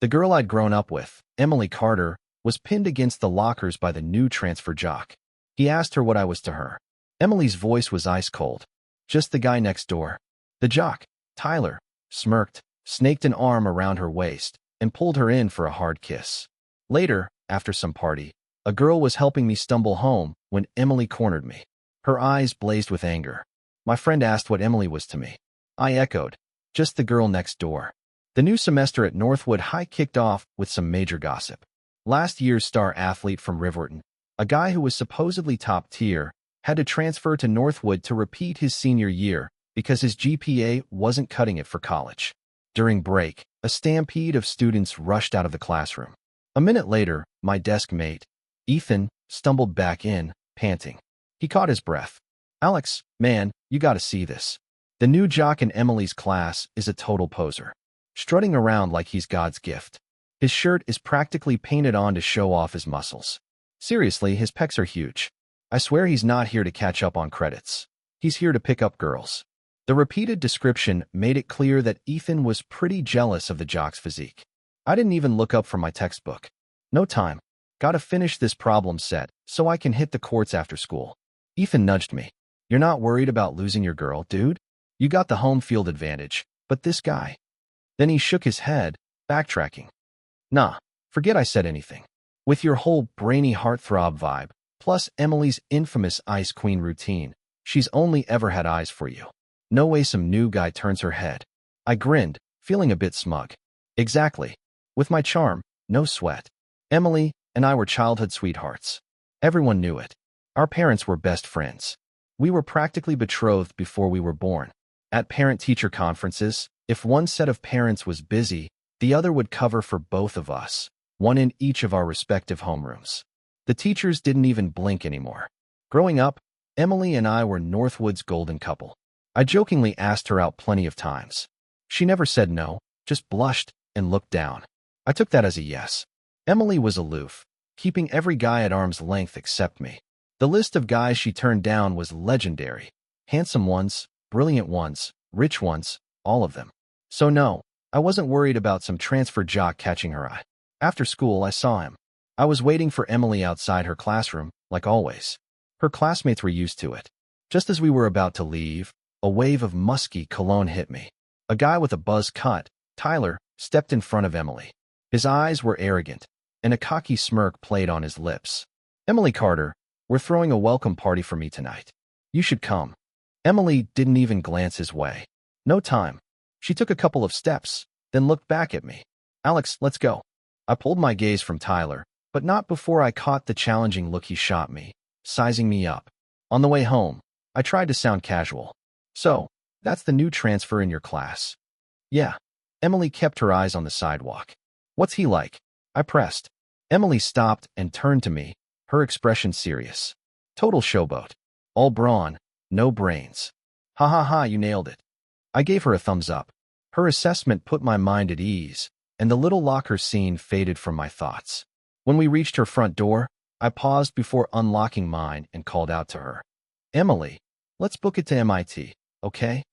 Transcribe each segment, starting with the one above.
The girl I'd grown up with, Emily Carter, was pinned against the lockers by the new transfer jock. He asked her what I was to her. Emily's voice was ice cold. Just the guy next door. The jock, Tyler, smirked, snaked an arm around her waist, and pulled her in for a hard kiss. Later, after some party, a girl was helping me stumble home when Emily cornered me. Her eyes blazed with anger. My friend asked what Emily was to me. I echoed, just the girl next door. The new semester at Northwood High kicked off with some major gossip. Last year's star athlete from Riverton, a guy who was supposedly top tier, had to transfer to Northwood to repeat his senior year because his GPA wasn't cutting it for college. During break, a stampede of students rushed out of the classroom. A minute later, my desk mate, Ethan, stumbled back in, panting. He caught his breath. Alex, man, you gotta see this. The new jock in Emily's class is a total poser, strutting around like he's God's gift. His shirt is practically painted on to show off his muscles. Seriously, his pecs are huge. I swear he's not here to catch up on credits. He's here to pick up girls. The repeated description made it clear that Ethan was pretty jealous of the jock's physique. I didn't even look up from my textbook. No time. Gotta finish this problem set so I can hit the courts after school. Ethan nudged me. You're not worried about losing your girl, dude? You got the home field advantage, but this guy. Then he shook his head, backtracking. Nah, forget I said anything. With your whole brainy heartthrob vibe, plus Emily's infamous Ice Queen routine, she's only ever had eyes for you. No way some new guy turns her head. I grinned, feeling a bit smug. Exactly. With my charm, no sweat. Emily and I were childhood sweethearts. Everyone knew it. Our parents were best friends. We were practically betrothed before we were born. At parent-teacher conferences, if one set of parents was busy, the other would cover for both of us, one in each of our respective homerooms. The teachers didn't even blink anymore. Growing up, Emily and I were Northwood's golden couple. I jokingly asked her out plenty of times. She never said no, just blushed and looked down. I took that as a yes. Emily was aloof, keeping every guy at arm's length except me. The list of guys she turned down was legendary. Handsome ones, brilliant ones, rich ones, all of them. So no, I wasn't worried about some transfer jock catching her eye. After school, I saw him. I was waiting for Emily outside her classroom, like always. Her classmates were used to it. Just as we were about to leave, a wave of musky cologne hit me. A guy with a buzz cut, Tyler, stepped in front of Emily. His eyes were arrogant, and a cocky smirk played on his lips. Emily Carter, we're throwing a welcome party for me tonight. You should come. Emily didn't even glance his way. No time. She took a couple of steps, then looked back at me. Alex, let's go. I pulled my gaze from Tyler, but not before I caught the challenging look he shot me, sizing me up. On the way home, I tried to sound casual. So, that's the new transfer in your class. Yeah. Emily kept her eyes on the sidewalk. What's he like? I pressed. Emily stopped and turned to me, her expression serious. Total showboat. All brawn, no brains. Ha ha ha, you nailed it. I gave her a thumbs up. Her assessment put my mind at ease, and the little locker scene faded from my thoughts. When we reached her front door, I paused before unlocking mine and called out to her. Emily, let's book it to MIT, okay?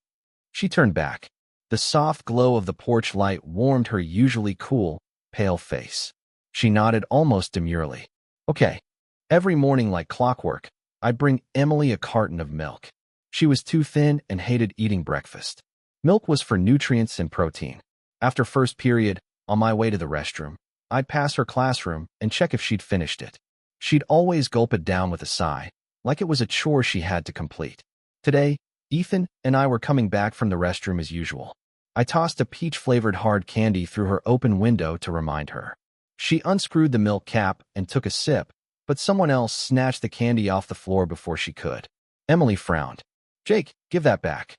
She turned back. The soft glow of the porch light warmed her usually cool, pale face. She nodded almost demurely. Okay. Every morning like clockwork, I'd bring Emily a carton of milk. She was too thin and hated eating breakfast. Milk was for nutrients and protein. After first period, on my way to the restroom, I'd pass her classroom and check if she'd finished it. She'd always gulp it down with a sigh, like it was a chore she had to complete. Today, Ethan and I were coming back from the restroom as usual. I tossed a peach-flavored hard candy through her open window to remind her. She unscrewed the milk cap and took a sip, but someone else snatched the candy off the floor before she could. Emily frowned. Jake, give that back.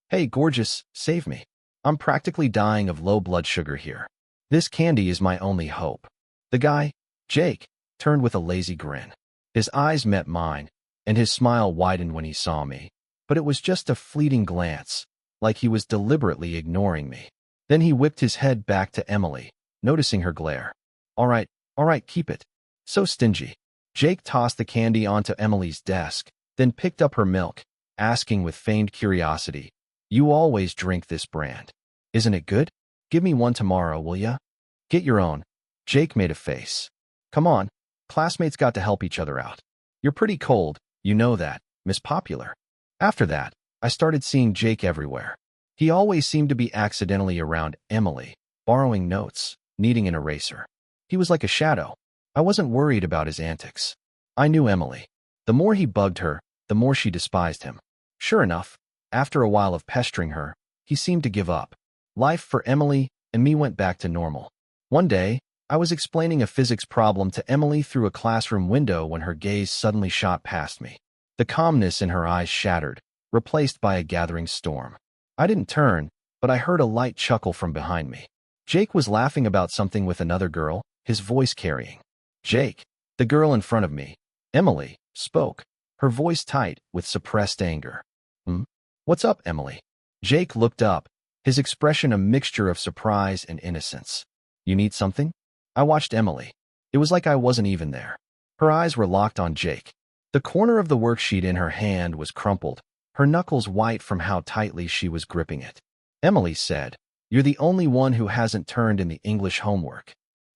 Hey, gorgeous, save me. I'm practically dying of low blood sugar here. This candy is my only hope. The guy, Jake, turned with a lazy grin. His eyes met mine, and his smile widened when he saw me, but it was just a fleeting glance, like he was deliberately ignoring me. Then he whipped his head back to Emily, noticing her glare. All right, keep it. So stingy. Jake tossed the candy onto Emily's desk, then picked up her milk, asking with feigned curiosity, You always drink this brand. Isn't it good? Give me one tomorrow, will ya? Get your own. Jake made a face. Come on, classmates got to help each other out. You're pretty cold, you know that, Miss Popular. After that, I started seeing Jake everywhere. He always seemed to be accidentally around Emily, borrowing notes, needing an eraser. He was like a shadow. I wasn't worried about his antics. I knew Emily. The more he bugged her, the more she despised him. Sure enough, after a while of pestering her, he seemed to give up. Life for Emily and me went back to normal. One day, I was explaining a physics problem to Emily through a classroom window when her gaze suddenly shot past me. The calmness in her eyes shattered, replaced by a gathering storm. I didn't turn, but I heard a light chuckle from behind me. Jake was laughing about something with another girl, his voice carrying. Jake, the girl in front of me, Emily, spoke, her voice tight with suppressed anger. What's up, Emily? Jake looked up, his expression a mixture of surprise and innocence. You need something? I watched Emily. It was like I wasn't even there. Her eyes were locked on Jake. The corner of the worksheet in her hand was crumpled, her knuckles white from how tightly she was gripping it. Emily said, You're the only one who hasn't turned in the English homework.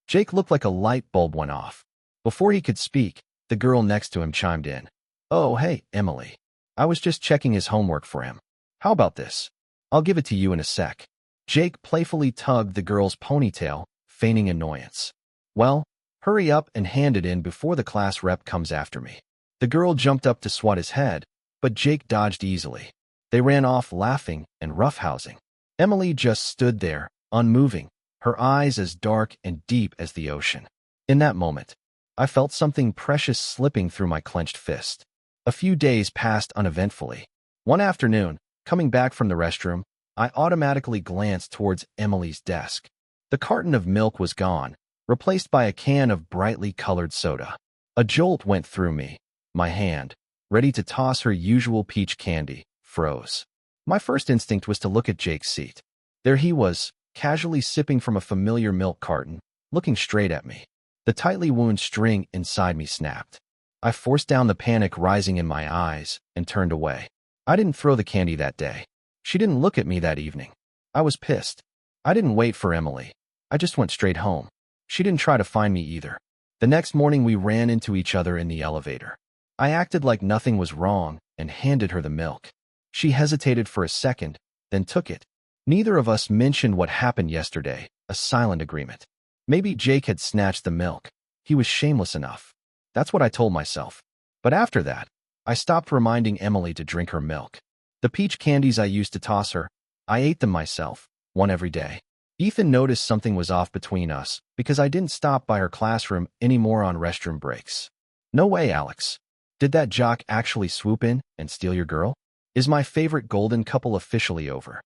Jake looked like a light bulb went off. Before he could speak, the girl next to him chimed in. Oh, hey, Emily. I was just checking his homework for him. How about this? I'll give it to you in a sec. Jake playfully tugged the girl's ponytail, feigning annoyance. Well, hurry up and hand it in before the class rep comes after me. The girl jumped up to swat his head, but Jake dodged easily. They ran off laughing and roughhousing. Emily just stood there, unmoving, her eyes as dark and deep as the ocean. In that moment, I felt something precious slipping through my clenched fist. A few days passed uneventfully. One afternoon, coming back from the restroom, I automatically glanced towards Emily's desk. The carton of milk was gone, replaced by a can of brightly colored soda. A jolt went through me. My hand, ready to toss her usual peach candy, froze. My first instinct was to look at Jake's seat. There he was, casually sipping from a familiar milk carton, looking straight at me. The tightly wound string inside me snapped. I forced down the panic rising in my eyes and turned away. I didn't throw the candy that day. She didn't look at me that evening. I was pissed. I didn't wait for Emily. I just went straight home. She didn't try to find me either. The next morning we ran into each other in the elevator. I acted like nothing was wrong and handed her the milk. She hesitated for a second, then took it. Neither of us mentioned what happened yesterday, a silent agreement. Maybe Jake had snatched the milk. He was shameless enough. That's what I told myself. But after that, I stopped reminding Emily to drink her milk. The peach candies I used to toss her, I ate them myself, one every day. Ethan noticed something was off between us because I didn't stop by her classroom anymore on restroom breaks. No way, Alex. Did that jock actually swoop in and steal your girl? Is my favorite golden couple officially over?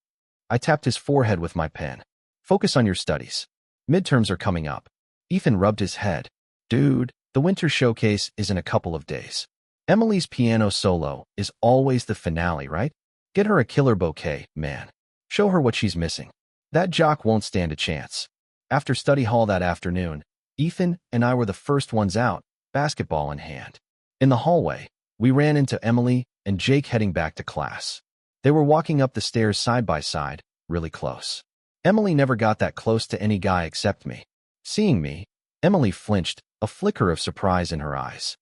I tapped his forehead with my pen. Focus on your studies. Midterms are coming up. Ethan rubbed his head. Dude, the winter showcase is in a couple of days. Emily's piano solo is always the finale, right? Get her a killer bouquet, man. Show her what she's missing. That jock won't stand a chance. After study hall that afternoon, Ethan and I were the first ones out, basketball in hand. In the hallway, we ran into Emily and Jake heading back to class. They were walking up the stairs side by side, really close. Emily never got that close to any guy except me. Seeing me, Emily flinched, a flicker of surprise in her eyes.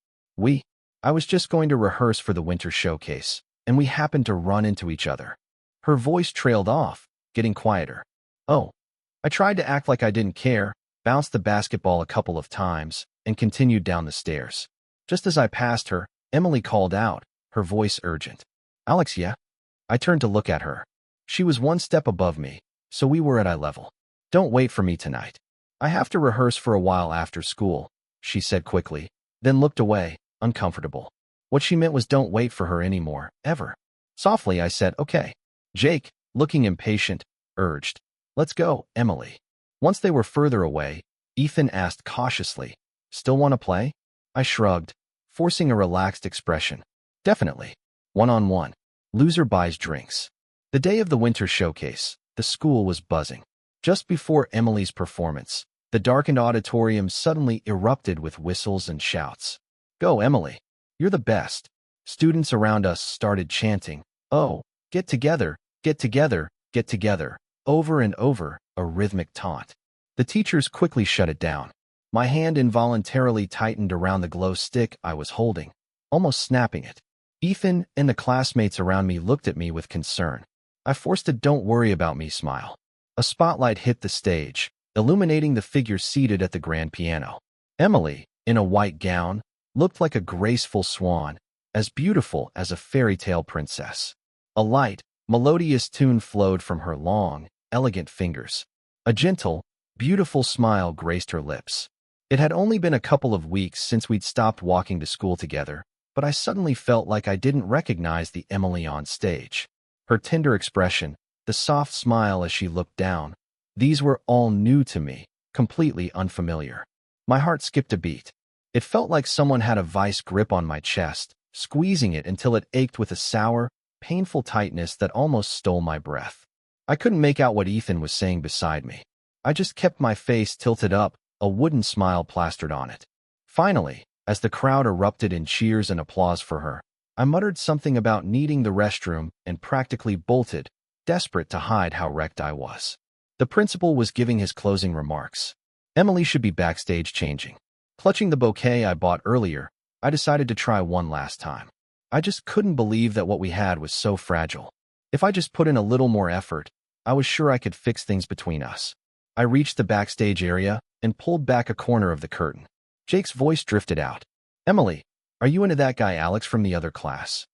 I was just going to rehearse for the winter showcase, and we happened to run into each other. Her voice trailed off, getting quieter. Oh. I tried to act like I didn't care, bounced the basketball a couple of times, and continued down the stairs. Just as I passed her, Emily called out, her voice urgent. Alex, yeah? I turned to look at her. She was one step above me, so we were at eye level. Don't wait for me tonight. I have to rehearse for a while after school, she said quickly, then looked away, uncomfortable. What she meant was don't wait for her anymore, ever. Softly, I said, okay. Jake, looking impatient, urged. Let's go, Emily. Once they were further away, Ethan asked cautiously, still want to play? I shrugged, forcing a relaxed expression. Definitely. One-on-one. Loser buys drinks. The day of the winter showcase, the school was buzzing. Just before Emily's performance, the darkened auditorium suddenly erupted with whistles and shouts. Go, Emily. You're the best. Students around us started chanting, oh, get together, get together, get together, over and over, a rhythmic taunt. The teachers quickly shut it down. My hand involuntarily tightened around the glow stick I was holding, almost snapping it. Ethan and the classmates around me looked at me with concern. I forced a "don't worry about me" smile. A spotlight hit the stage, illuminating the figure seated at the grand piano. Emily, in a white gown, looked like a graceful swan, as beautiful as a fairy tale princess. A light, melodious tune flowed from her long, elegant fingers. A gentle, beautiful smile graced her lips. It had only been a couple of weeks since we'd stopped walking to school together, but I suddenly felt like I didn't recognize the Emily on stage. Her tender expression, the soft smile as she looked down, these were all new to me, completely unfamiliar. My heart skipped a beat. It felt like someone had a vice grip on my chest, squeezing it until it ached with a sour, painful tightness that almost stole my breath. I couldn't make out what Ethan was saying beside me. I just kept my face tilted up, a wooden smile plastered on it. Finally, as the crowd erupted in cheers and applause for her, I muttered something about needing the restroom and practically bolted, desperate to hide how wrecked I was. The principal was giving his closing remarks. Emily should be backstage changing. Clutching the bouquet I bought earlier, I decided to try one last time. I just couldn't believe that what we had was so fragile. If I just put in a little more effort, I was sure I could fix things between us. I reached the backstage area and pulled back a corner of the curtain. Jake's voice drifted out. "Emily, are you into that guy Alex from the other class?"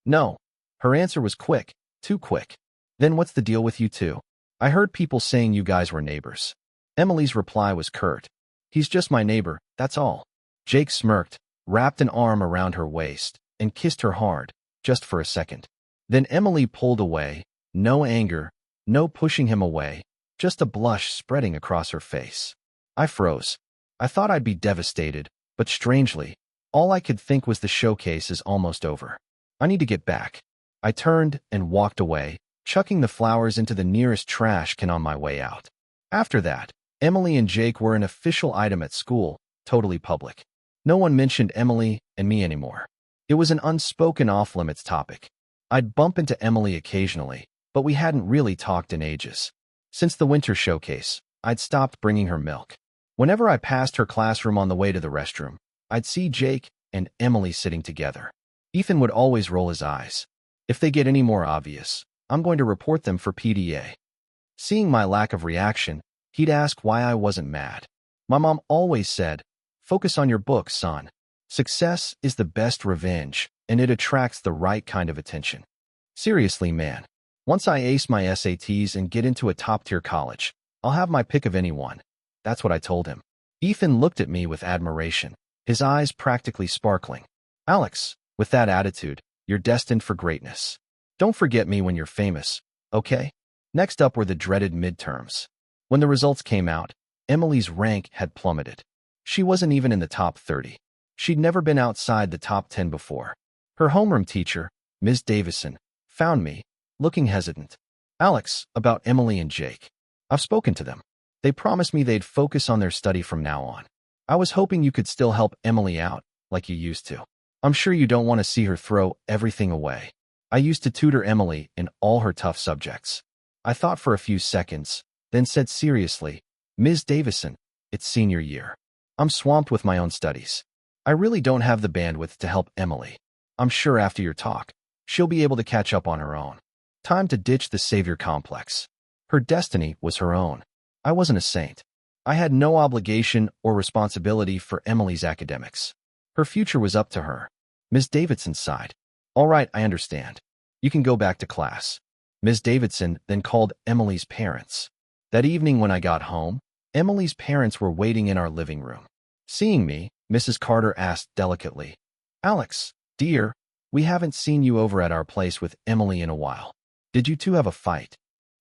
"No." Her answer was quick, too quick. "Then what's the deal with you two? I heard people saying you guys were neighbors." Emily's reply was curt. "He's just my neighbor, that's all." Jake smirked, wrapped an arm around her waist, and kissed her hard, just for a second. Then Emily pulled away, no anger, no pushing him away, just a blush spreading across her face. I froze. I thought I'd be devastated, but strangely, all I could think was the showcase is almost over. I need to get back. I turned and walked away, chucking the flowers into the nearest trash can on my way out. After that, Emily and Jake were an official item at school, totally public. No one mentioned Emily and me anymore. It was an unspoken off-limits topic. I'd bump into Emily occasionally, but we hadn't really talked in ages. Since the winter showcase, I'd stopped bringing her milk. Whenever I passed her classroom on the way to the restroom, I'd see Jake and Emily sitting together. Ethan would always roll his eyes. "If they get any more obvious, I'm going to report them for PDA." Seeing my lack of reaction, he'd ask why I wasn't mad. My mom always said, "Focus on your books, son. Success is the best revenge, and it attracts the right kind of attention." Seriously, man. Once I ace my SATs and get into a top-tier college, I'll have my pick of anyone. That's what I told him. Ethan looked at me with admiration, his eyes practically sparkling. "Alex, with that attitude, you're destined for greatness. Don't forget me when you're famous, okay?" Next up were the dreaded midterms. When the results came out, Emily's rank had plummeted. She wasn't even in the top 30. She'd never been outside the top 10 before. Her homeroom teacher, Ms. Davison, found me, looking hesitant. "Alex, about Emily and Jake. I've spoken to them. They promised me they'd focus on their study from now on. I was hoping you could still help Emily out, like you used to. I'm sure you don't want to see her throw everything away. I used to tutor Emily in all her tough subjects." I thought for a few seconds, then said seriously, "Ms. Davison, it's senior year. I'm swamped with my own studies. I really don't have the bandwidth to help Emily. I'm sure after your talk, she'll be able to catch up on her own. Time to ditch the savior complex. Her destiny was her own. I wasn't a saint. I had no obligation or responsibility for Emily's academics. Her future was up to her." Ms. Davidson sighed. "All right, I understand. You can go back to class." Ms. Davidson then called Emily's parents. That evening when I got home, Emily's parents were waiting in our living room. Seeing me, Mrs. Carter asked delicately, "Alex, dear, we haven't seen you over at our place with Emily in a while. Did you two have a fight?"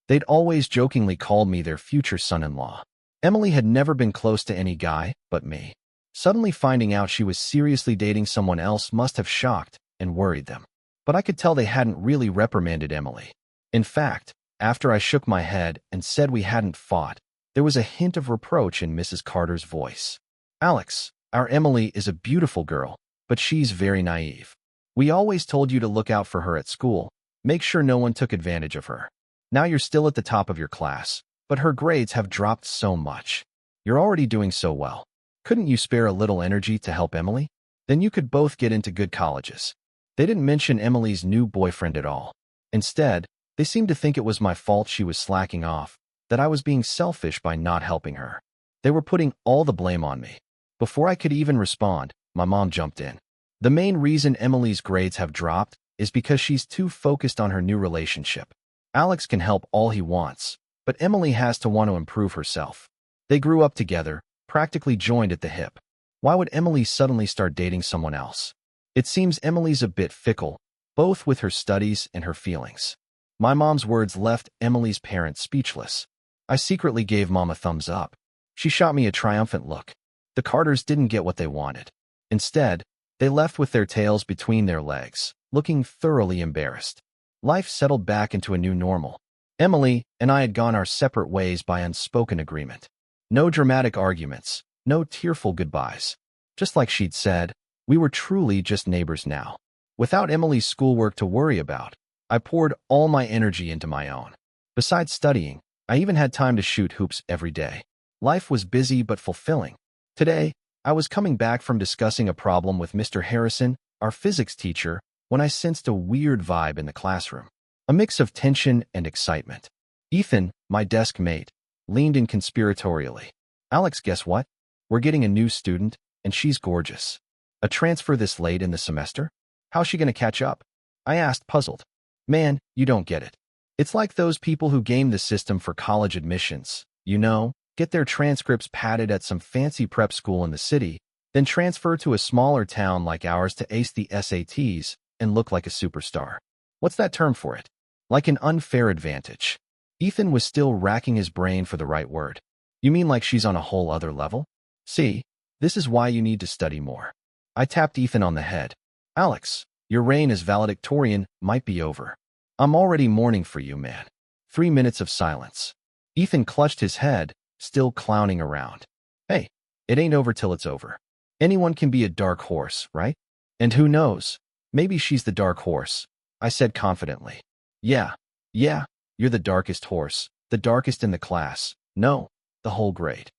They'd always jokingly called me their future son-in-law. Emily had never been close to any guy but me. Suddenly finding out she was seriously dating someone else must have shocked and worried them. But I could tell they hadn't really reprimanded Emily. In fact, after I shook my head and said we hadn't fought, there was a hint of reproach in Mrs. Carter's voice. "Alex, our Emily is a beautiful girl, but she's very naive. We always told you to look out for her at school, make sure no one took advantage of her. Now you're still at the top of your class, but her grades have dropped so much. You're already doing so well. Couldn't you spare a little energy to help Emily? Then you could both get into good colleges. They didn't mention Emily's new boyfriend at all. Instead, they seemed to think it was my fault she was slacking off, that I was being selfish by not helping her. They were putting all the blame on me. Before I could even respond, my mom jumped in. The main reason Emily's grades have dropped is because she's too focused on her new relationship. Alex can help all he wants, but Emily has to want to improve herself. They grew up together, practically joined at the hip. Why would Emily suddenly start dating someone else? It seems Emily's a bit fickle, both with her studies and her feelings. My mom's words left Emily's parents speechless. I secretly gave Mom a thumbs up. She shot me a triumphant look. The Carters didn't get what they wanted. Instead, they left with their tails between their legs, looking thoroughly embarrassed. Life settled back into a new normal. Emily and I had gone our separate ways by unspoken agreement. No dramatic arguments, no tearful goodbyes. Just like she'd said, we were truly just neighbors now. Without Emily's schoolwork to worry about, I poured all my energy into my own. Besides studying, I even had time to shoot hoops every day. Life was busy but fulfilling. Today, I was coming back from discussing a problem with Mr. Harrison, our physics teacher, when I sensed a weird vibe in the classroom. A mix of tension and excitement. Ethan, my desk mate, leaned in conspiratorially. Alex, guess what? We're getting a new student, and she's gorgeous. A transfer this late in the semester? How's she gonna catch up? I asked, puzzled. Man, you don't get it. It's like those people who game the system for college admissions. You know, get their transcripts padded at some fancy prep school in the city, then transfer to a smaller town like ours to ace the SATs and look like a superstar. What's that term for it? Like an unfair advantage. Ethan was still racking his brain for the right word. You mean like she's on a whole other level? See, this is why you need to study more. I tapped Ethan on the head. Alex, your reign as valedictorian might be over. I'm already mourning for you, man. 3 minutes of silence. Ethan clutched his head, still clowning around. Hey, it ain't over till it's over. Anyone can be a dark horse, right? And who knows? Maybe she's the dark horse, I said confidently. Yeah, you're the darkest horse, the darkest in the class. No, the whole grade.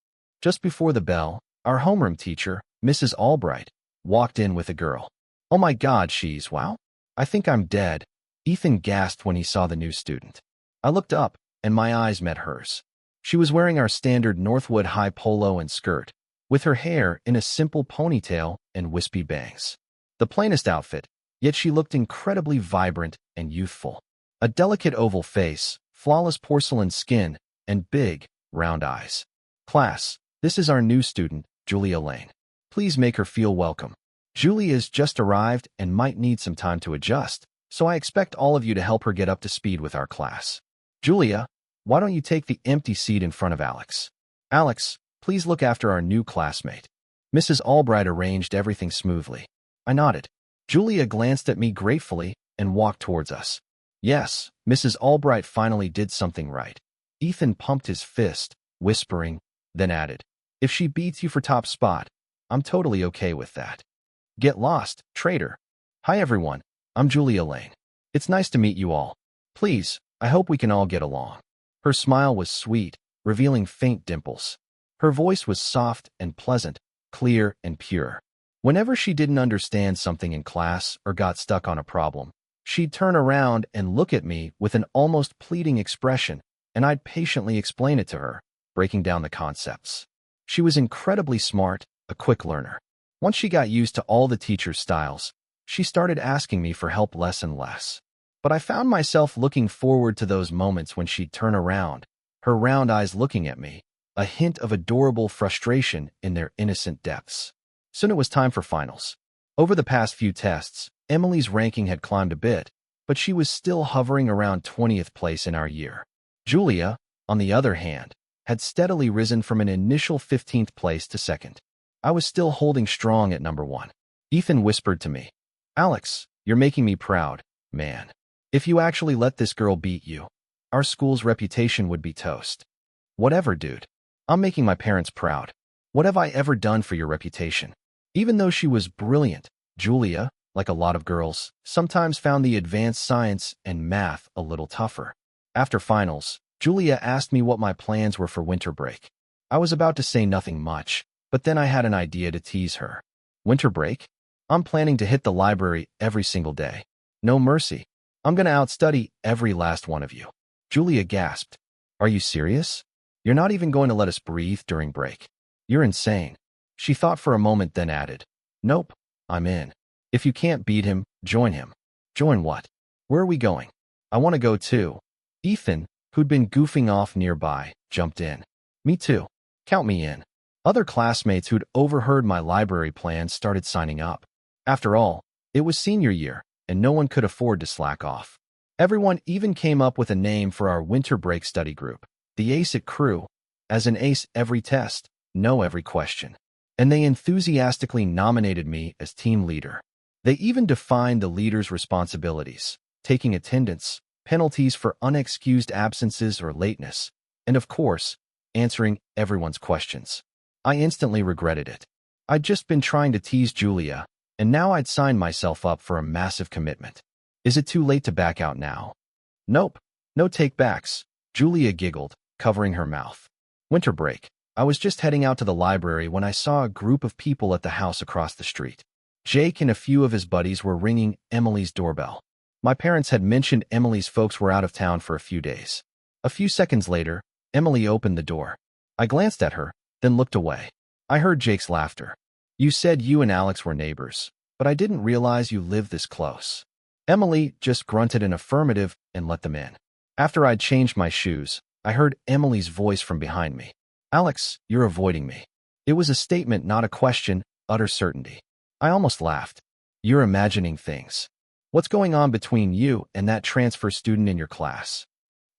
Just before the bell, our homeroom teacher, Mrs. Albright, walked in with a girl. Oh my God, wow. I think I'm dead. Ethan gasped when he saw the new student. I looked up, and my eyes met hers. She was wearing our standard Northwood high polo and skirt, with her hair in a simple ponytail and wispy bangs. The plainest outfit, yet she looked incredibly vibrant and youthful. A delicate oval face, flawless porcelain skin, and big, round eyes. Class, this is our new student, Julia Lane. Please make her feel welcome. Julia's just arrived and might need some time to adjust, so I expect all of you to help her get up to speed with our class. Julia, why don't you take the empty seat in front of Alex? Alex, please look after our new classmate. Mrs. Albright arranged everything smoothly. I nodded. Julia glanced at me gratefully and walked towards us. Yes, Mrs. Albright finally did something right. Ethan pumped his fist, whispering, then added, if she beats you for top spot, I'm totally okay with that. Get lost, traitor. Hi everyone, I'm Julia Lane. It's nice to meet you all. Please, I hope we can all get along. Her smile was sweet, revealing faint dimples. Her voice was soft and pleasant, clear and pure. Whenever she didn't understand something in class or got stuck on a problem, she'd turn around and look at me with an almost pleading expression, and I'd patiently explain it to her, breaking down the concepts. She was incredibly smart, a quick learner. Once she got used to all the teacher's styles, she started asking me for help less and less. But I found myself looking forward to those moments when she'd turn around, her round eyes looking at me, a hint of adorable frustration in their innocent depths. Soon it was time for finals. Over the past few tests, Emily's ranking had climbed a bit, but she was still hovering around 20th place in our year. Julia, on the other hand, had steadily risen from an initial 15th place to second. I was still holding strong at number 1. Ethan whispered to me, Alex, you're making me proud, man. If you actually let this girl beat you, our school's reputation would be toast. Whatever, dude. I'm making my parents proud. What have I ever done for your reputation? Even though she was brilliant, Julia, like a lot of girls, sometimes found the advanced science and math a little tougher. After finals, Julia asked me what my plans were for winter break. I was about to say nothing much, but then I had an idea to tease her. Winter break? I'm planning to hit the library every single day. No mercy. I'm gonna outstudy every last one of you. Julia gasped. Are you serious? You're not even going to let us breathe during break. You're insane. She thought for a moment, then added, Nope, I'm in. If you can't beat him, join him. Join what? Where are we going? I want to go too. Ethan, who'd been goofing off nearby, jumped in. Me too. Count me in. Other classmates who'd overheard my library plans started signing up. After all, it was senior year, and no one could afford to slack off. Everyone even came up with a name for our winter break study group, the Ace It Crew, as an ace every test, know every question. And they enthusiastically nominated me as team leader. They even defined the leader's responsibilities, taking attendance, penalties for unexcused absences or lateness, and of course, answering everyone's questions. I instantly regretted it. I'd just been trying to tease Julia, and now I'd signed myself up for a massive commitment. Is it too late to back out now? Nope, no take-backs, Julia giggled, covering her mouth. Winter break. I was just heading out to the library when I saw a group of people at the house across the street. Jake and a few of his buddies were ringing Emily's doorbell. My parents had mentioned Emily's folks were out of town for a few days. A few seconds later, Emily opened the door. I glanced at her, then looked away. I heard Jake's laughter. You said you and Alex were neighbors, but I didn't realize you lived this close. Emily just grunted an affirmative and let them in. After I'd changed my shoes, I heard Emily's voice from behind me. Alex, you're avoiding me. It was a statement, not a question, utter certainty. I almost laughed. You're imagining things. What's going on between you and that transfer student in your class?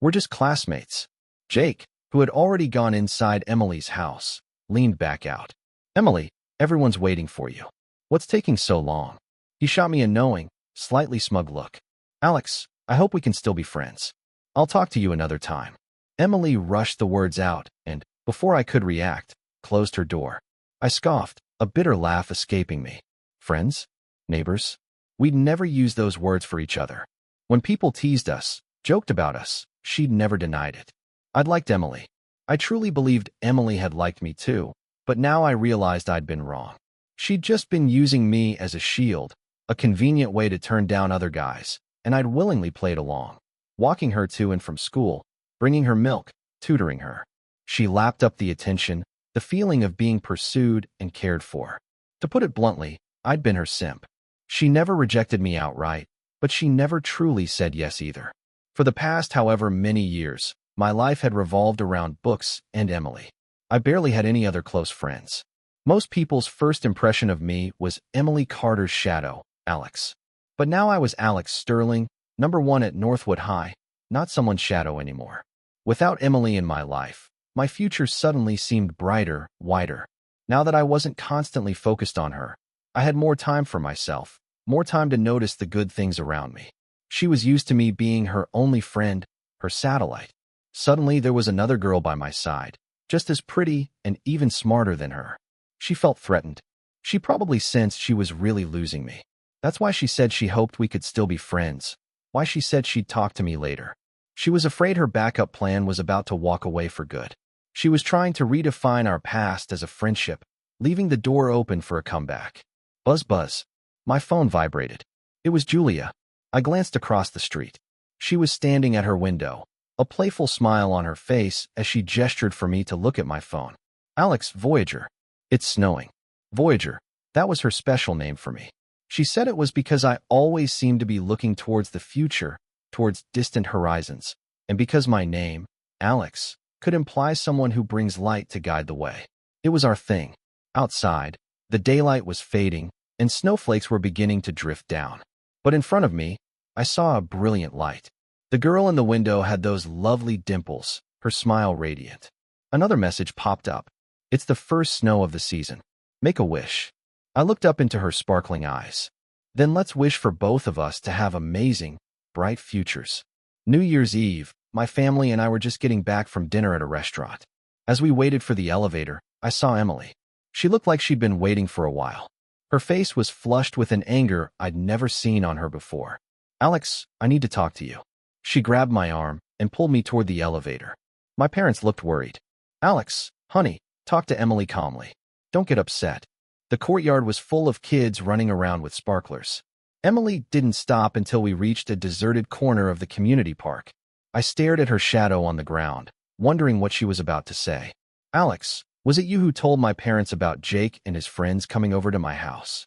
We're just classmates. Jake, who had already gone inside Emily's house, leaned back out. Emily, everyone's waiting for you. What's taking so long? He shot me a knowing, slightly smug look. Alex, I hope we can still be friends. I'll talk to you another time. Emily rushed the words out and, before I could react, closed her door. I scoffed, a bitter laugh escaping me. Friends? Neighbors? We'd never use those words for each other. When people teased us, joked about us, she'd never denied it. I'd liked Emily. I truly believed Emily had liked me too, but now I realized I'd been wrong. She'd just been using me as a shield, a convenient way to turn down other guys, and I'd willingly played along, walking her to and from school, bringing her milk, tutoring her. She lapped up the attention, the feeling of being pursued and cared for. To put it bluntly, I'd been her simp. She never rejected me outright, but she never truly said yes either. For the past however many years, my life had revolved around books and Emily. I barely had any other close friends. Most people's first impression of me was Emily Carter's shadow, Alex. But now I was Alex Sterling, #1 at Northwood High, not someone's shadow anymore. Without Emily in my life, my future suddenly seemed brighter, wider. Now that I wasn't constantly focused on her, I had more time for myself, more time to notice the good things around me. She was used to me being her only friend, her satellite. Suddenly there was another girl by my side, just as pretty and even smarter than her. She felt threatened. She probably sensed she was really losing me. That's why she said she hoped we could still be friends, why she said she'd talk to me later. She was afraid her backup plan was about to walk away for good. She was trying to redefine our past as a friendship, leaving the door open for a comeback. Buzz buzz. My phone vibrated. It was Julia. I glanced across the street. She was standing at her window, a playful smile on her face as she gestured for me to look at my phone. Alex, Voyager. It's snowing. Voyager. That was her special name for me. She said it was because I always seemed to be looking towards the future, towards distant horizons, and because my name, Alex, could imply someone who brings light to guide the way. It was our thing. Outside, the daylight was fading, and snowflakes were beginning to drift down. But in front of me, I saw a brilliant light. The girl in the window had those lovely dimples, her smile radiant. Another message popped up. It's the first snow of the season. Make a wish. I looked up into her sparkling eyes. Then let's wish for both of us to have amazing, bright futures. New Year's Eve, my family and I were just getting back from dinner at a restaurant. As we waited for the elevator, I saw Emily. She looked like she'd been waiting for a while. Her face was flushed with an anger I'd never seen on her before. Alex, I need to talk to you. She grabbed my arm and pulled me toward the elevator. My parents looked worried. Alex, honey, Talk to Emily calmly. Don't get upset. The courtyard was full of kids running around with sparklers. Emily didn't stop until we reached a deserted corner of the community park. I stared at her shadow on the ground, wondering what she was about to say. Alex, was it you who told my parents about Jake and his friends coming over to my house?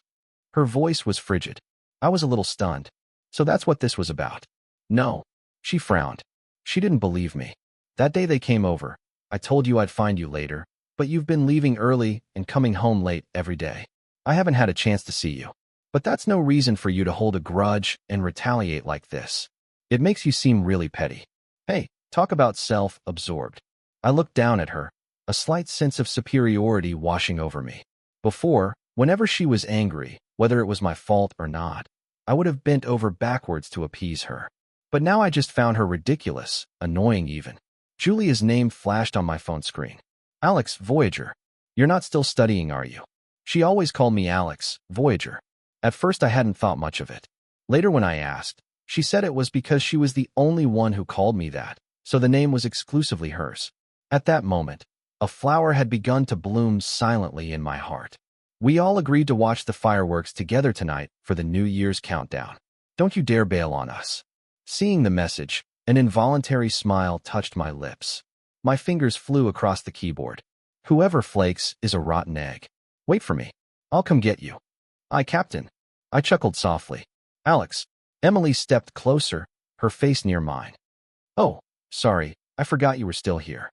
Her voice was frigid. I was a little stunned. So that's what this was about. No. She frowned. She didn't believe me. That day they came over, I told you I'd find you later, but you've been leaving early and coming home late every day. I haven't had a chance to see you. But that's no reason for you to hold a grudge and retaliate like this. It makes you seem really petty. Hey, talk about self-absorbed. I looked down at her, a slight sense of superiority washing over me. Before, whenever she was angry, whether it was my fault or not, I would have bent over backwards to appease her. But now I just found her ridiculous, annoying even. Julia's name flashed on my phone screen. Alex, Voyager. You're not still studying, are you? She always called me Alex, Voyager. At first I hadn't thought much of it. Later when I asked, she said it was because she was the only one who called me that, so the name was exclusively hers. At that moment, a flower had begun to bloom silently in my heart. We all agreed to watch the fireworks together tonight for the New Year's countdown. Don't you dare bail on us. Seeing the message, an involuntary smile touched my lips. My fingers flew across the keyboard. Whoever flakes is a rotten egg. Wait for me. I'll come get you. Aye, Captain. I chuckled softly. Alex. Emily stepped closer, her face near mine. Oh, sorry, I forgot you were still here.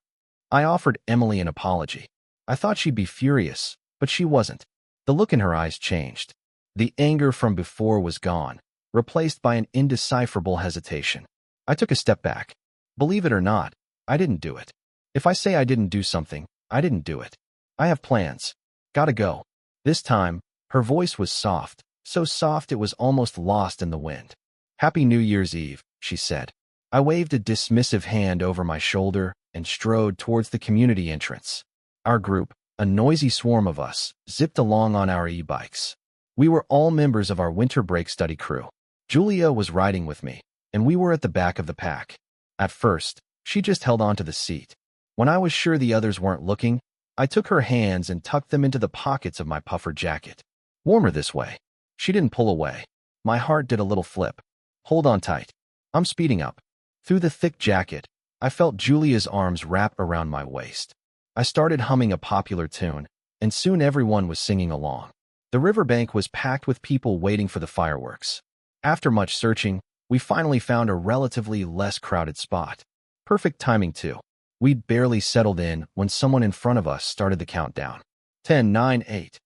I offered Emily an apology. I thought she'd be furious, but she wasn't. The look in her eyes changed. The anger from before was gone, replaced by an indecipherable hesitation. I took a step back. Believe it or not, I didn't do it. If I say I didn't do something, I didn't do it. I have plans. Gotta go. This time, her voice was soft, so soft it was almost lost in the wind. Happy New Year's Eve, she said. I waved a dismissive hand over my shoulder and strode towards the community entrance. Our group, a noisy swarm of us, zipped along on our e-bikes. We were all members of our winter break study crew. Julia was riding with me, and we were at the back of the pack. At first, she just held onto the seat. When I was sure the others weren't looking, I took her hands and tucked them into the pockets of my puffer jacket. Warmer this way. She didn't pull away. My heart did a little flip. Hold on tight. I'm speeding up. Through the thick jacket, I felt Julia's arms wrap around my waist. I started humming a popular tune, and soon everyone was singing along. The riverbank was packed with people waiting for the fireworks. After much searching, we finally found a relatively less crowded spot. Perfect timing, too. We'd barely settled in when someone in front of us started the countdown. 10, 9, 8.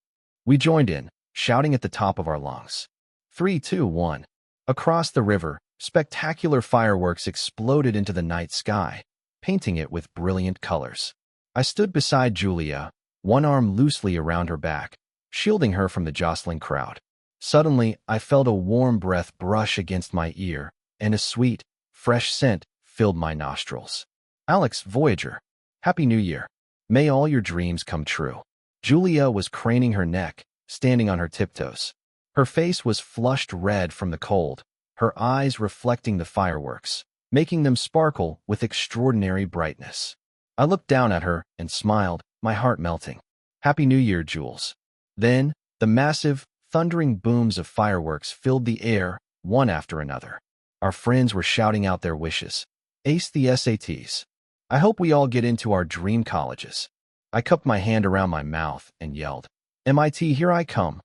We joined in, shouting at the top of our lungs. 3, 2, 1. Across the river, spectacular fireworks exploded into the night sky, painting it with brilliant colors. I stood beside Julia, one arm loosely around her back, shielding her from the jostling crowd. Suddenly, I felt a warm breath brush against my ear, and a sweet, fresh scent filled my nostrils. Alex, Voyager. Happy New Year. May all your dreams come true. Julia was craning her neck, standing on her tiptoes. Her face was flushed red from the cold, her eyes reflecting the fireworks, making them sparkle with extraordinary brightness. I looked down at her and smiled, my heart melting. Happy New Year, Jules. Then, the massive, thundering booms of fireworks filled the air, one after another. Our friends were shouting out their wishes. Ace the SATs. I hope we all get into our dream colleges. I cupped my hand around my mouth and yelled, MIT, here I come.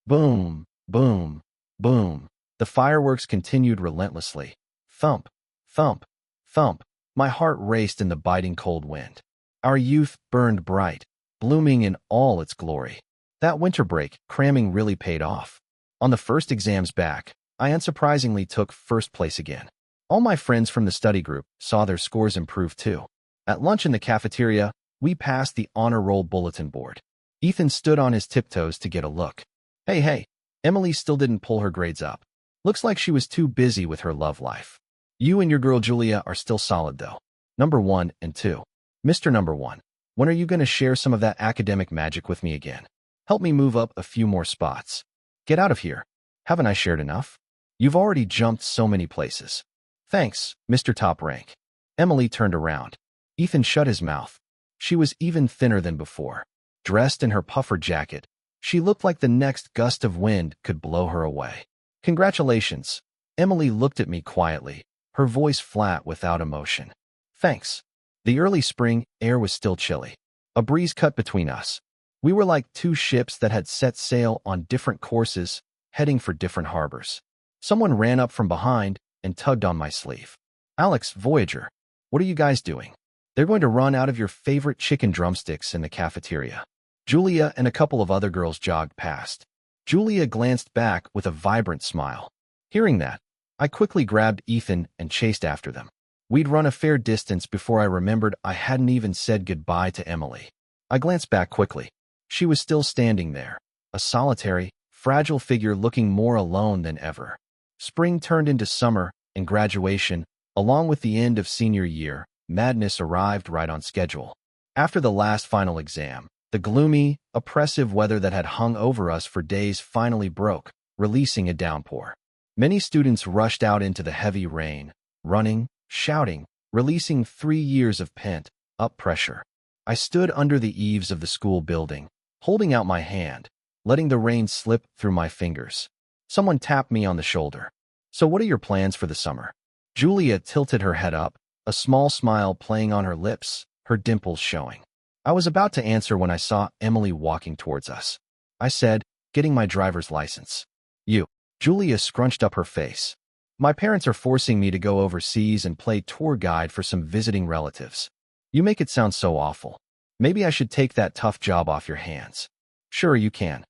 Boom, boom, boom. The fireworks continued relentlessly. Thump, thump, thump. My heart raced in the biting cold wind. Our youth burned bright, blooming in all its glory. That winter break, cramming really paid off. On the first exams back, I unsurprisingly took first place again. All my friends from the study group saw their scores improve too. At lunch in the cafeteria, we passed the honor roll bulletin board. Ethan stood on his tiptoes to get a look. Hey, Emily still didn't pull her grades up. Looks like she was too busy with her love life. You and your girl Julia are still solid though. Number 1 and 2. Mr. Number 1, when are you going to share some of that academic magic with me again? Help me move up a few more spots. Get out of here. Haven't I shared enough? You've already jumped so many places. Thanks, Mr. Top Rank. Emily turned around. Ethan shut his mouth. She was even thinner than before. Dressed in her puffer jacket, she looked like the next gust of wind could blow her away. Congratulations. Emily looked at me quietly, her voice flat without emotion. Thanks. The early spring air was still chilly. A breeze cut between us. We were like two ships that had set sail on different courses, heading for different harbors. Someone ran up from behind and tugged on my sleeve. Alex, Voyager, what are you guys doing? They're going to run out of your favorite chicken drumsticks in the cafeteria. Julia and a couple of other girls jogged past. Julia glanced back with a vibrant smile. Hearing that, I quickly grabbed Ethan and chased after them. We'd run a fair distance before I remembered I hadn't even said goodbye to Emily. I glanced back quickly. She was still standing there, a solitary, fragile figure looking more alone than ever. Spring turned into summer, and graduation, along with the end of senior year, madness arrived right on schedule. After the last final exam, the gloomy, oppressive weather that had hung over us for days finally broke, releasing a downpour. Many students rushed out into the heavy rain, running, shouting, releasing 3 years of pent-up pressure. I stood under the eaves of the school building, holding out my hand, letting the rain slip through my fingers. Someone tapped me on the shoulder. So what are your plans for the summer? Julia tilted her head up, a small smile playing on her lips, her dimples showing. I was about to answer when I saw Emily walking towards us. I said, getting my driver's license. You. Julia scrunched up her face. My parents are forcing me to go overseas and play tour guide for some visiting relatives. You make it sound so awful. Maybe I should take that tough job off your hands. Sure, you can.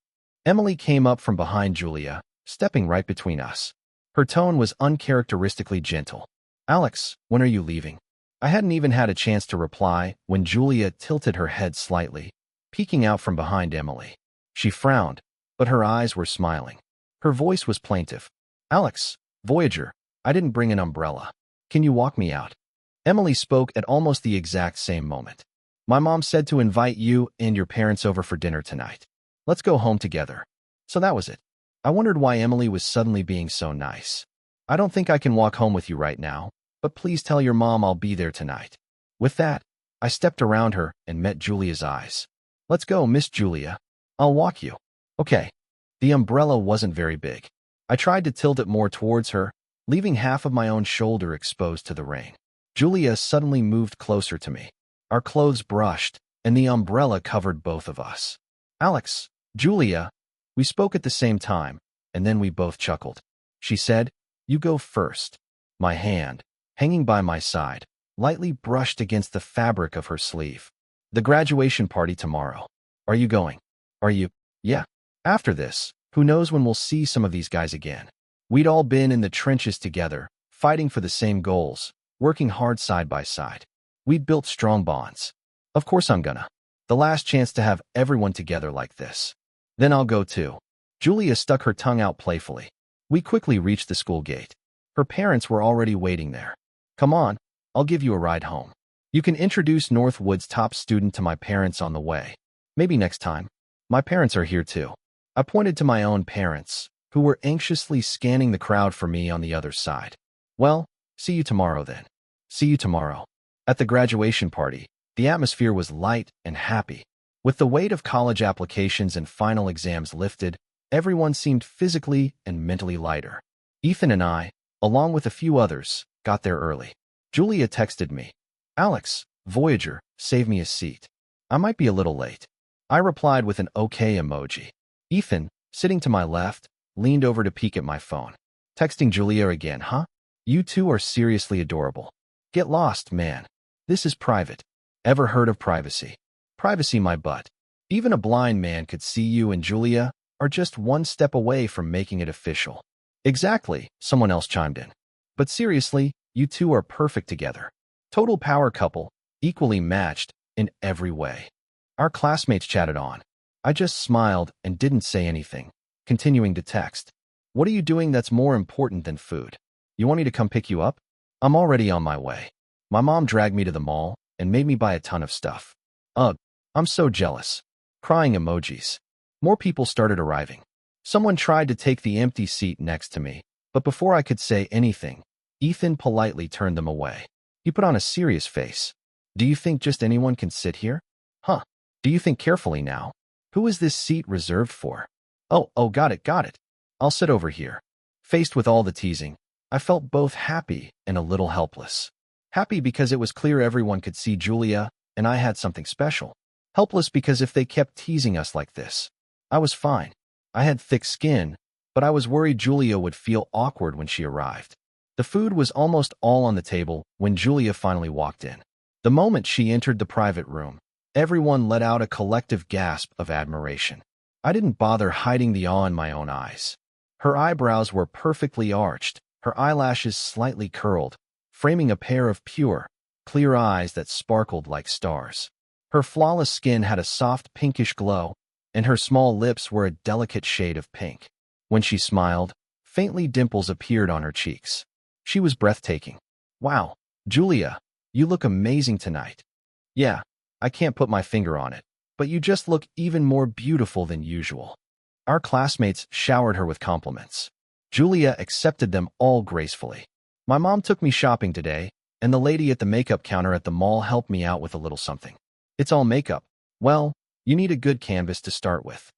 Emily came up from behind Julia, stepping right between us. Her tone was uncharacteristically gentle. Alex, when are you leaving? I hadn't even had a chance to reply when Julia tilted her head slightly, peeking out from behind Emily. She frowned, but her eyes were smiling. Her voice was plaintive. Alex, Voyager, I didn't bring an umbrella. Can you walk me out? Emily spoke at almost the exact same moment. My mom said to invite you and your parents over for dinner tonight. Let's go home together. So that was it. I wondered why Emily was suddenly being so nice. I don't think I can walk home with you right now, but please tell your mom I'll be there tonight. With that, I stepped around her and met Julia's eyes. Let's go, Miss Julia. I'll walk you. Okay. The umbrella wasn't very big. I tried to tilt it more towards her, leaving half of my own shoulder exposed to the rain. Julia suddenly moved closer to me. Our clothes brushed, and the umbrella covered both of us. Alex, Julia, we spoke at the same time, and then we both chuckled. She said, you go first. My hand, hanging by my side, lightly brushed against the fabric of her sleeve. The graduation party tomorrow. Are you going? Are you? Yeah. After this, who knows when we'll see some of these guys again. We'd all been in the trenches together, fighting for the same goals, working hard side by side. We'd built strong bonds. Of course I'm gonna. The last chance to have everyone together like this. Then I'll go too. Julia stuck her tongue out playfully. We quickly reached the school gate. Her parents were already waiting there. Come on, I'll give you a ride home. You can introduce Northwood's top student to my parents on the way. Maybe next time. My parents are here too. I pointed to my own parents, who were anxiously scanning the crowd for me on the other side. Well, see you tomorrow then. See you tomorrow. At the graduation party, the atmosphere was light and happy. With the weight of college applications and final exams lifted, everyone seemed physically and mentally lighter. Ethan and I, along with a few others, got there early. Julia texted me, Alex, Voyager, save me a seat. I might be a little late. I replied with an okay emoji. Ethan, sitting to my left, leaned over to peek at my phone. Texting Julia again, huh? You two are seriously adorable. Get lost, man. This is private. Ever heard of privacy? Privacy my butt. Even a blind man could see you and Julia are just one step away from making it official. Exactly, someone else chimed in. But seriously, you two are perfect together. Total power couple, equally matched in every way. Our classmates chatted on. I just smiled and didn't say anything, continuing to text. What are you doing that's more important than food? You want me to come pick you up? I'm already on my way. My mom dragged me to the mall and made me buy a ton of stuff. Ugh, I'm so jealous. Crying emojis. More people started arriving. Someone tried to take the empty seat next to me, but before I could say anything, Ethan politely turned them away. He put on a serious face. Do you think just anyone can sit here? Huh. Do you think carefully now? Who is this seat reserved for? Oh, got it. I'll sit over here. Faced with all the teasing, I felt both happy and a little helpless. Happy because it was clear everyone could see Julia and I had something special. Helpless because if they kept teasing us like this, I was fine. I had thick skin, but I was worried Julia would feel awkward when she arrived. The food was almost all on the table when Julia finally walked in. The moment she entered the private room, everyone let out a collective gasp of admiration. I didn't bother hiding the awe in my own eyes. Her eyebrows were perfectly arched, her eyelashes slightly curled, framing a pair of pure, clear eyes that sparkled like stars. Her flawless skin had a soft pinkish glow, and her small lips were a delicate shade of pink. When she smiled, faintly dimples appeared on her cheeks. She was breathtaking. Wow, Julia, you look amazing tonight. Yeah, I can't put my finger on it, but you just look even more beautiful than usual. Our classmates showered her with compliments. Julia accepted them all gracefully. My mom took me shopping today, and the lady at the makeup counter at the mall helped me out with a little something. It's all makeup. Well, you need a good canvas to start with.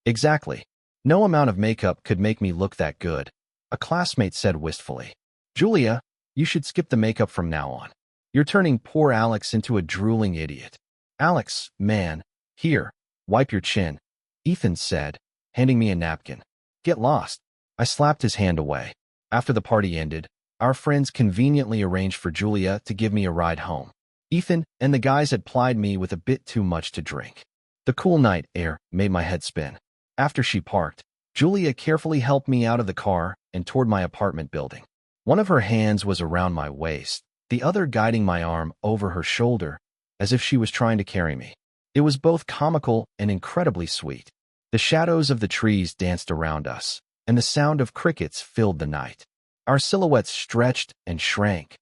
Exactly. No amount of makeup could make me look that good, a classmate said wistfully. Julia, you should skip the makeup from now on. You're turning poor Alex into a drooling idiot. Alex, man, here, wipe your chin, Ethan said, handing me a napkin. Get lost. I slapped his hand away. After the party ended, our friends conveniently arranged for Julia to give me a ride home. Ethan and the guys had plied me with a bit too much to drink. The cool night air made my head spin. After she parked, Julia carefully helped me out of the car and toward my apartment building. One of her hands was around my waist, the other guiding my arm over her shoulder, as if she was trying to carry me. It was both comical and incredibly sweet. The shadows of the trees danced around us, and the sound of crickets filled the night. Our silhouettes stretched and shrank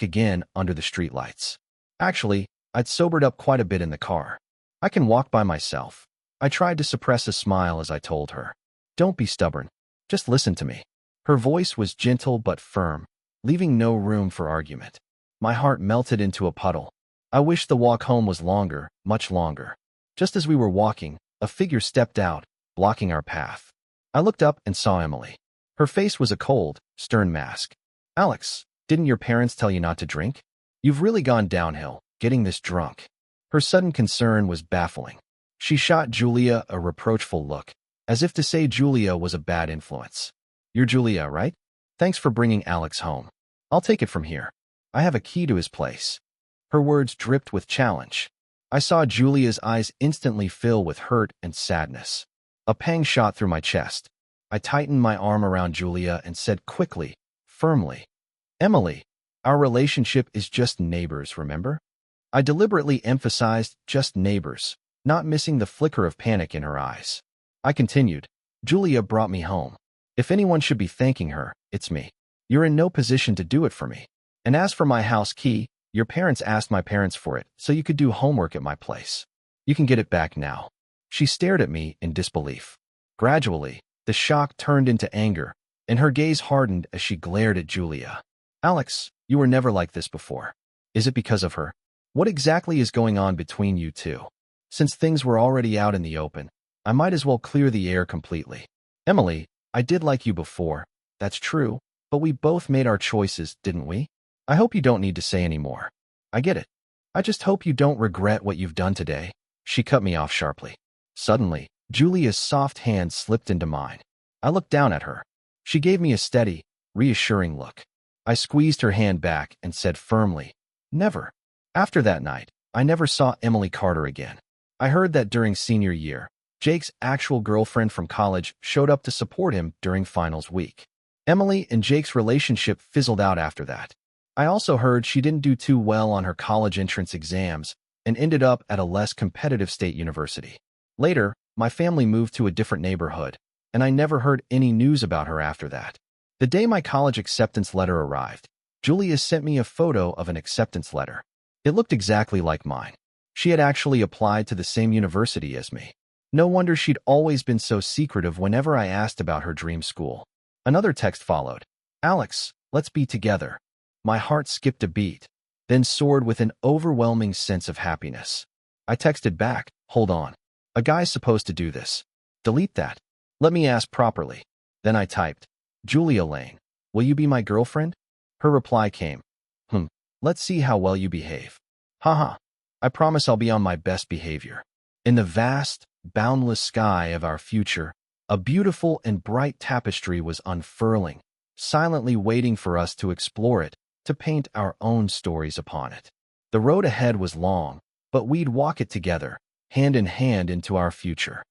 again under the streetlights. Actually, I'd sobered up quite a bit in the car. I can walk by myself. I tried to suppress a smile as I told her. Don't be stubborn. Just listen to me. Her voice was gentle but firm, leaving no room for argument. My heart melted into a puddle. I wished the walk home was longer, much longer. Just as we were walking, a figure stepped out, blocking our path. I looked up and saw Emily. Her face was a cold, stern mask. Alex, didn't your parents tell you not to drink? You've really gone downhill, getting this drunk. Her sudden concern was baffling. She shot Julia a reproachful look, as if to say Julia was a bad influence. You're Julia, right? Thanks for bringing Alex home. I'll take it from here. I have a key to his place. Her words dripped with challenge. I saw Julia's eyes instantly fill with hurt and sadness. A pang shot through my chest. I tightened my arm around Julia and said quickly, firmly, Emily, our relationship is just neighbors, remember? I deliberately emphasized just neighbors, not missing the flicker of panic in her eyes. I continued, Julia brought me home. If anyone should be thanking her, it's me. You're in no position to do it for me. And as for my house key, your parents asked my parents for it so you could do homework at my place. You can get it back now. She stared at me in disbelief. Gradually, the shock turned into anger, and her gaze hardened as she glared at Julia. Alex, you were never like this before. Is it because of her? What exactly is going on between you two? Since things were already out in the open, I might as well clear the air completely. Emily, I did like you before, that's true, but we both made our choices, didn't we? I hope you don't need to say any more. I get it. I just hope you don't regret what you've done today. She cut me off sharply. Suddenly, Julia's soft hand slipped into mine. I looked down at her. She gave me a steady, reassuring look. I squeezed her hand back and said firmly, never. After that night, I never saw Emily Carter again. I heard that during senior year, Jake's actual girlfriend from college showed up to support him during finals week. Emily and Jake's relationship fizzled out after that. I also heard she didn't do too well on her college entrance exams and ended up at a less competitive state university. Later, my family moved to a different neighborhood, and I never heard any news about her after that. The day my college acceptance letter arrived, Julia sent me a photo of an acceptance letter. It looked exactly like mine. She had actually applied to the same university as me. No wonder she'd always been so secretive whenever I asked about her dream school. Another text followed. Alex, let's be together. My heart skipped a beat. then soared with an overwhelming sense of happiness. I texted back, hold on. A guy's supposed to do this. Delete that. Let me ask properly. Then I typed, Julia Lane, will you be my girlfriend? Her reply came, let's see how well you behave. Haha, I promise I'll be on my best behavior. In the vast, boundless sky of our future, a beautiful and bright tapestry was unfurling, silently waiting for us to explore it, to paint our own stories upon it. The road ahead was long, but we'd walk it together, hand in hand into our future.